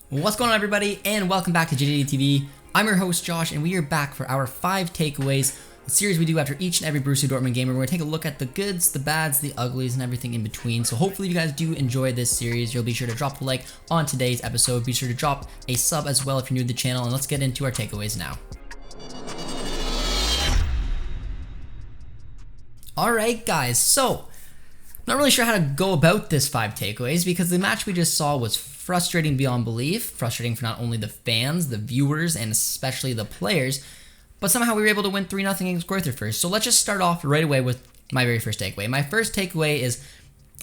What's going on, everybody, and welcome back to JJD TV. I'm your host Josh, and we are back for our 5 takeaways, a series we do after each and every Borussia Dortmund game, where we're going to take a look at the goods, the bads, the uglies, and everything in between. So hopefully you guys do enjoy this series. You'll be sure to drop a like on today's episode. Be sure to drop a sub as well if you're new to the channel, and let's get into our takeaways now. Alright guys, so not really sure how to go about this 5 takeaways because the match we just saw was frustrating beyond belief, frustrating for not only the fans, the viewers, and especially the players, but somehow we were able to win 3-0 against Greuther Fürth. So let's just start off right away with my very first takeaway. My first takeaway is,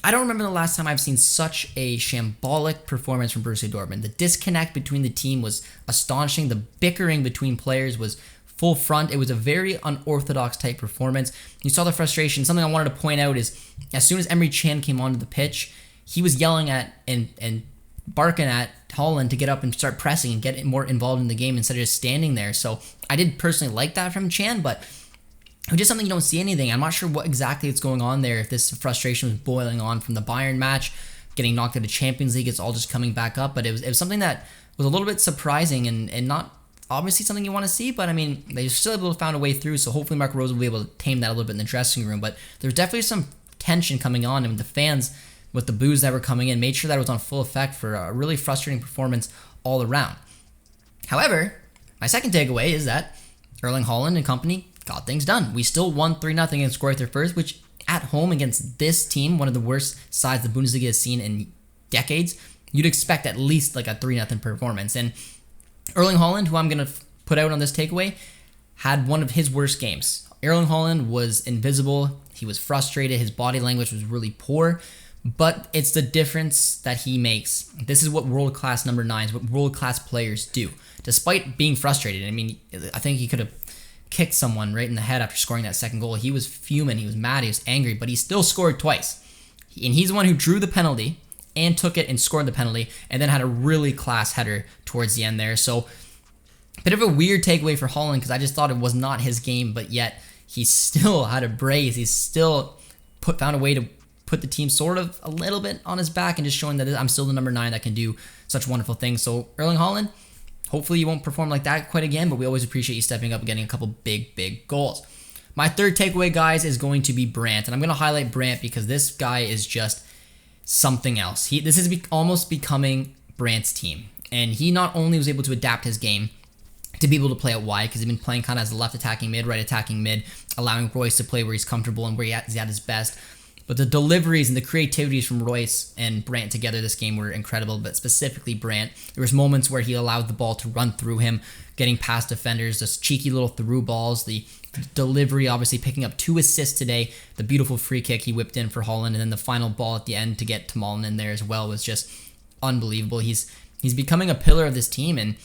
I don't remember the last time I've seen such a shambolic performance from Borussia Dortmund. The disconnect between the team was astonishing. The bickering between players was full front. It was a very unorthodox type performance. You saw the frustration. Something I wanted to point out is, as soon as Emre Can came onto the pitch, he was yelling at and barking at Haaland to get up and start pressing and get more involved in the game instead of just standing there. So I did personally like that from Can, but it was just something you don't see anything. I'm not sure what exactly is going on there, if this frustration was boiling on from the Bayern match, getting knocked out of Champions League, it's all just coming back up. But it was something that was a little bit surprising and not obviously something you want to see, but I mean, they still able to find a way through, so hopefully Marco Rose will be able to tame that a little bit in the dressing room. But there's definitely some tension coming on, and the fans, with the boos that were coming in, made sure that it was on full effect for a really frustrating performance all around. However, my second takeaway is that Erling Haaland and company got things done. We still won 3-0 against Greuther Fürth, which at home against this team, one of the worst sides the Bundesliga has seen in decades, you'd expect at least like a 3-0 performance. And Erling Haaland, who I'm going to put out on this takeaway, had one of his worst games. Erling Haaland was invisible. He was frustrated. His body language was really poor. But it's the difference that he makes. This is what world-class number 9s, what world-class players do. Despite being frustrated, I mean, I think he could have kicked someone right in the head after scoring that second goal. He was fuming. He was mad. He was angry. But he still scored twice. And he's the one who drew the penalty and took it and scored the penalty, and then had a really class header towards the end there. So, a bit of a weird takeaway for Haaland, because I just thought it was not his game, but yet he still had a brace. He still found a way to put the team sort of a little bit on his back and just showing that I'm still the number 9 that can do such wonderful things. So, Erling Haaland, hopefully you won't perform like that quite again, but we always appreciate you stepping up and getting a couple big goals. My third takeaway, guys, is going to be Brandt, and I'm going to highlight Brandt because this guy is just something else. This is almost becoming Brandt's team, and he not only was able to adapt his game to be able to play out wide, because he's been playing kind of as a left attacking mid, right attacking mid, allowing Royce to play where he's comfortable and where he's at his best. But the deliveries and the creativities from Royce and Brandt together this game were incredible, but specifically Brandt. There was moments where he allowed the ball to run through him, getting past defenders, just cheeky little through balls, the delivery, obviously picking up 2 assists today, the beautiful free kick he whipped in for Haaland, and then the final ball at the end to get Tamalan in there as well was just unbelievable. He's becoming a pillar of this team, and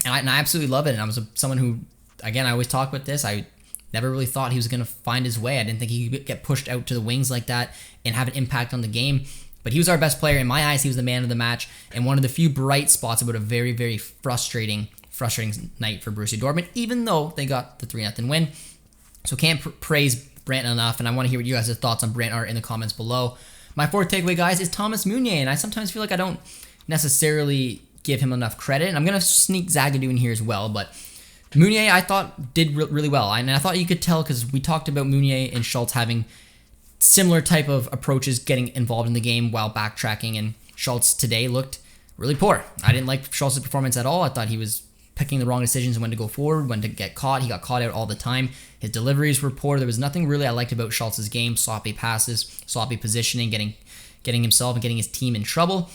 I absolutely love it. And I was someone who, again, I always talk about this, I never really thought he was going to find his way. I didn't think he could get pushed out to the wings like that and have an impact on the game. But he was our best player. In my eyes, he was the man of the match and one of the few bright spots about a very frustrating night for Borussia Dortmund, even though they got the 3-0 win. So can't praise Brandt enough, and I want to hear what you guys' thoughts on Brandt are in the comments below. My fourth takeaway, guys, is Thomas Meunier, and I sometimes feel like I don't necessarily give him enough credit. And I'm going to sneak Zagadou in here as well, but Meunier, I thought, did really well. And I thought you could tell because we talked about Meunier and Schultz having similar type of approaches getting involved in the game while backtracking, and Schultz today looked really poor. I didn't like Schultz's performance at all. I thought he was picking the wrong decisions when to go forward, when to get caught. He got caught out all the time. His deliveries were poor. There was nothing really I liked about Schultz's game. Sloppy passes, sloppy positioning, getting himself and getting his team in trouble.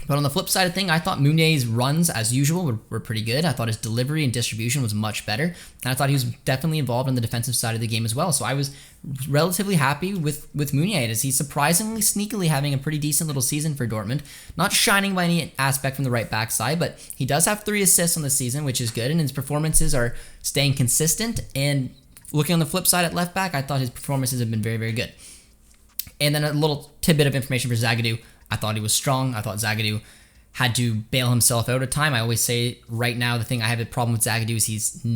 But on the flip side of thing, I thought Meunier's runs, as usual, were pretty good. I thought his delivery and distribution was much better. And I thought he was definitely involved on the defensive side of the game as well. So I was relatively happy with Meunier, as he's surprisingly sneakily having a pretty decent little season for Dortmund. Not shining by any aspect from the right back side, but he does have 3 assists on the season, which is good. And his performances are staying consistent. And looking on the flip side at left back, I thought his performances have been very good. And then a little tidbit of information for Zagadou. I thought he was strong. I thought Zagadou had to bail himself out at time. I always say right now the thing I have a problem with Zagadou is he's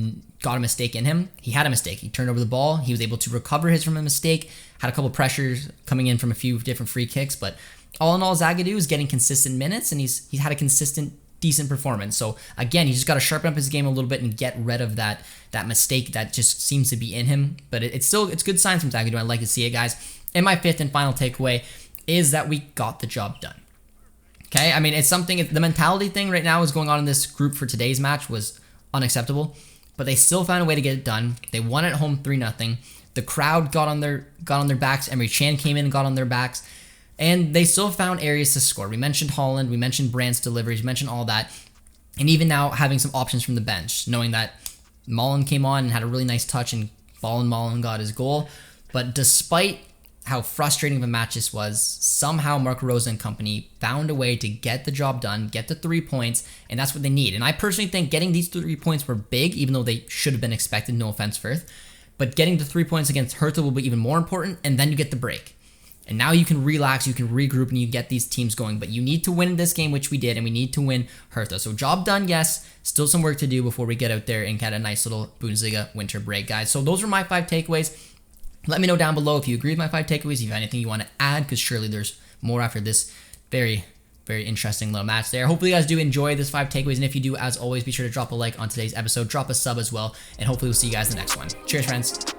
got a mistake in him. He had a mistake. He turned over the ball. He was able to recover his from a mistake. Had a couple pressures coming in from a few different free kicks. But all in all, Zagadou is getting consistent minutes, and he's had a consistent decent performance. So again, he's just got to sharpen up his game a little bit and get rid of that mistake that just seems to be in him. But it's good signs from Signal Iduna. I'd like to see it, guys. And my fifth and final takeaway is that we got the job done. Okay, I mean, it's something, the mentality thing right now is going on in this group for today's match was unacceptable, but they still found a way to get it done. They won at home 3-0. The crowd got on their backs. Emre Can came in and got on their backs, and they still found areas to score. We mentioned Haaland, we mentioned Brandt's deliveries, we mentioned all that, and even now having some options from the bench, knowing that Malen came on and had a really nice touch, and Malen got his goal. But despite how frustrating of a match this was, somehow Marco Rose and company found a way to get the job done, get the 3 points, and that's what they need. And I personally think getting these 3 points were big, even though they should have been expected, no offense, Fürth. But getting the 3 points against Hertha will be even more important, and then you get the break. And now you can relax, you can regroup, and you get these teams going. But you need to win this game, which we did, and we need to win Hertha. So job done, yes. Still some work to do before we get out there and get a nice little Bundesliga winter break, guys. So those are my 5 takeaways. Let me know down below if you agree with my 5 takeaways, if you have anything you want to add, because surely there's more after this very, very interesting little match there. Hopefully you guys do enjoy this 5 takeaways, and if you do, as always, be sure to drop a like on today's episode, drop a sub as well, and hopefully we'll see you guys in the next one. Cheers, friends.